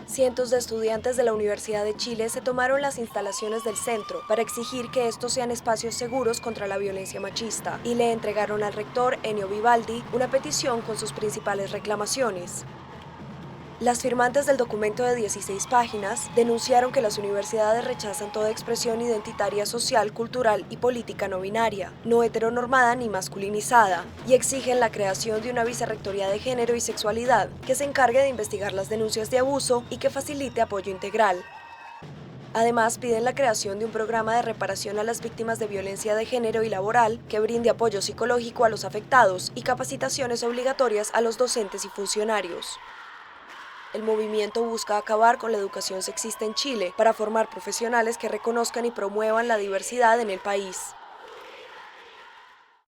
Cientos de estudiantes de la Universidad de Chile se tomaron las instalaciones del centro para exigir que estos sean espacios seguros contra la violencia machista y le entregaron al rector Ennio Vivaldi una petición con sus principales reclamaciones. Las firmantes del documento de 16 páginas denunciaron que las universidades rechazan toda expresión identitaria social, cultural y política no binaria, no heteronormada ni masculinizada, y exigen la creación de una vicerrectoría de género y sexualidad que se encargue de investigar las denuncias de abuso y que facilite apoyo integral. Además, piden la creación de un programa de reparación a las víctimas de violencia de género y laboral que brinde apoyo psicológico a los afectados y capacitaciones obligatorias a los docentes y funcionarios. El movimiento busca acabar con la educación sexista en Chile para formar profesionales que reconozcan y promuevan la diversidad en el país.